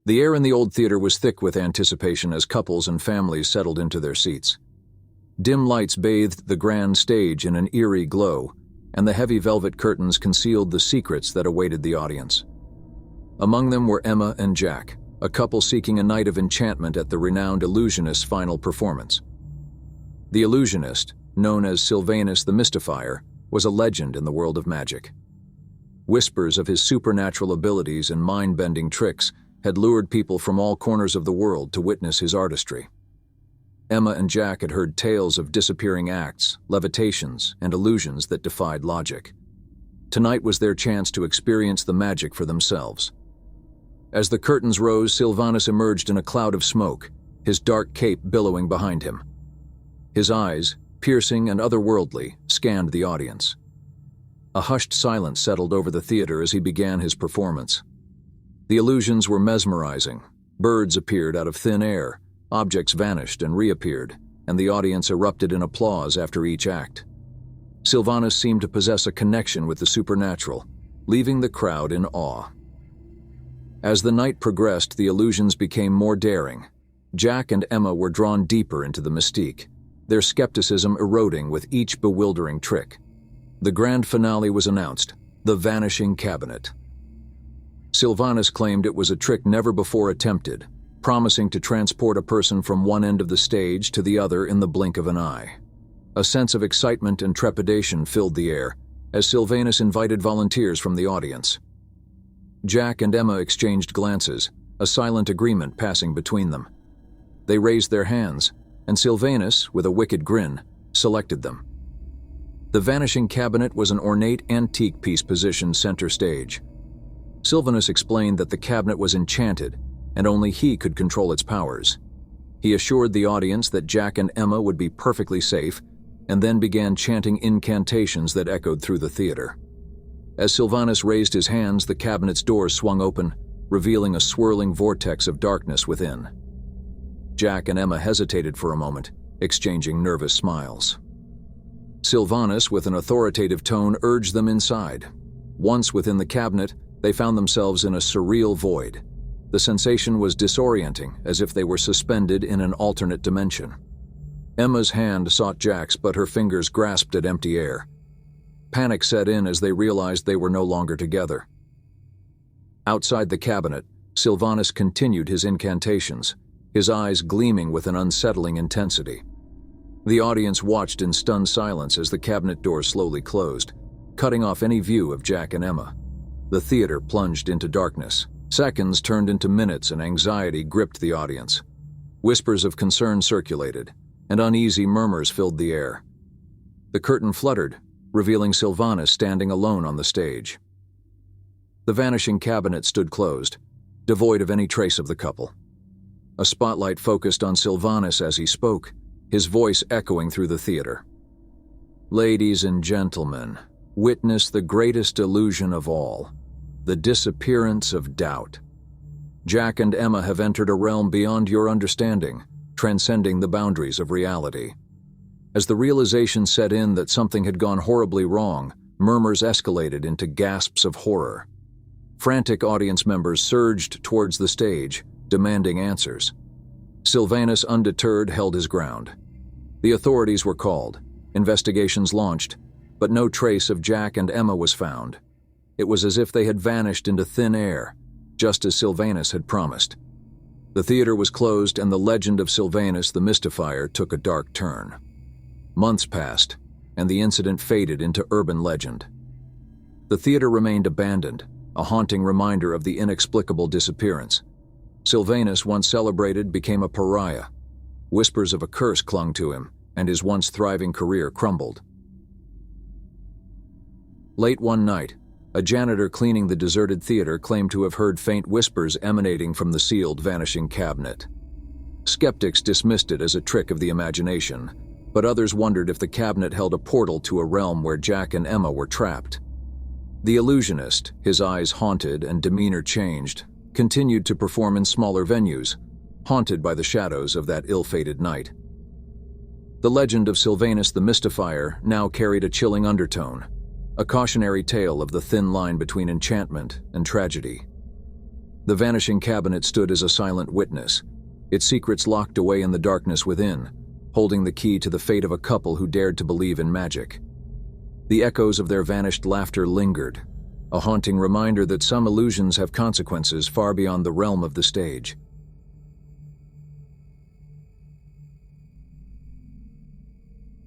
The air in the old theater was thick with anticipation as couples and families settled into their seats. Dim lights bathed the grand stage in an eerie glow, and the heavy velvet curtains concealed the secrets that awaited the audience. Among them were Emma and Jack, a couple seeking a night of enchantment at the renowned illusionist's final performance. The illusionist, known as Silvanus the Mystifier, was a legend in the world of magic. Whispers of his supernatural abilities and mind-bending tricks had lured people from all corners of the world to witness his artistry. Emma and Jack had heard tales of disappearing acts, levitations, and illusions that defied logic. Tonight was their chance to experience the magic for themselves. As the curtains rose, Silvanus emerged in a cloud of smoke, his dark cape billowing behind him. His eyes, piercing and otherworldly, scanned the audience. A hushed silence settled over the theater as he began his performance. The illusions were mesmerizing. Birds appeared out of thin air, objects vanished and reappeared, and the audience erupted in applause after each act. Silvanus seemed to possess a connection with the supernatural, leaving the crowd in awe. As the night progressed, the illusions became more daring. Jack and Emma were drawn deeper into the mystique, their skepticism eroding with each bewildering trick. The grand finale was announced, the Vanishing Cabinet. Silvanus claimed it was a trick never before attempted, promising to transport a person from one end of the stage to the other in the blink of an eye. A sense of excitement and trepidation filled the air as Silvanus invited volunteers from the audience. Jack and Emma exchanged glances, a silent agreement passing between them. They raised their hands, and Silvanus, with a wicked grin, selected them. The Vanishing Cabinet was an ornate antique piece positioned center stage. Silvanus explained that the cabinet was enchanted, and only he could control its powers. He assured the audience that Jack and Emma would be perfectly safe, and then began chanting incantations that echoed through the theater. As Silvanus raised his hands, the cabinet's doors swung open, revealing a swirling vortex of darkness within. Jack and Emma hesitated for a moment, exchanging nervous smiles. Silvanus, with an authoritative tone, urged them inside. Once within the cabinet, they found themselves in a surreal void. The sensation was disorienting, as if they were suspended in an alternate dimension. Emma's hand sought Jack's, but her fingers grasped at empty air. Panic set in as they realized they were no longer together. Outside the cabinet, Silvanus continued his incantations, his eyes gleaming with an unsettling intensity. The audience watched in stunned silence as the cabinet door slowly closed, cutting off any view of Jack and Emma. The theater plunged into darkness. Seconds turned into minutes and anxiety gripped the audience. Whispers of concern circulated, and uneasy murmurs filled the air. The curtain fluttered, revealing Silvanus standing alone on the stage. The Vanishing Cabinet stood closed, devoid of any trace of the couple. A spotlight focused on Silvanus as he spoke, his voice echoing through the theater. "Ladies and gentlemen, witness the greatest illusion of all, the disappearance of doubt. Jack and Emma have entered a realm beyond your understanding, transcending the boundaries of reality." As the realization set in that something had gone horribly wrong, murmurs escalated into gasps of horror. Frantic audience members surged towards the stage, demanding answers. Silvanus, undeterred, held his ground. The authorities were called, investigations launched, but no trace of Jack and Emma was found. It was as if they had vanished into thin air, just as Silvanus had promised. The theater was closed and the legend of Silvanus the Mystifier took a dark turn. Months passed, and the incident faded into urban legend. The theater remained abandoned, a haunting reminder of the inexplicable disappearance. Silvanus, once celebrated, became a pariah. Whispers of a curse clung to him, and his once thriving career crumbled. Late one night, a janitor cleaning the deserted theater claimed to have heard faint whispers emanating from the sealed Vanishing Cabinet. Skeptics dismissed it as a trick of the imagination, but others wondered if the cabinet held a portal to a realm where Jack and Emma were trapped. The illusionist, his eyes haunted and demeanor changed, continued to perform in smaller venues, haunted by the shadows of that ill-fated night. The legend of Silvanus the Mystifier now carried a chilling undertone, a cautionary tale of the thin line between enchantment and tragedy. The Vanishing Cabinet stood as a silent witness, its secrets locked away in the darkness within, holding the key to the fate of a couple who dared to believe in magic. The echoes of their vanished laughter lingered, a haunting reminder that some illusions have consequences far beyond the realm of the stage.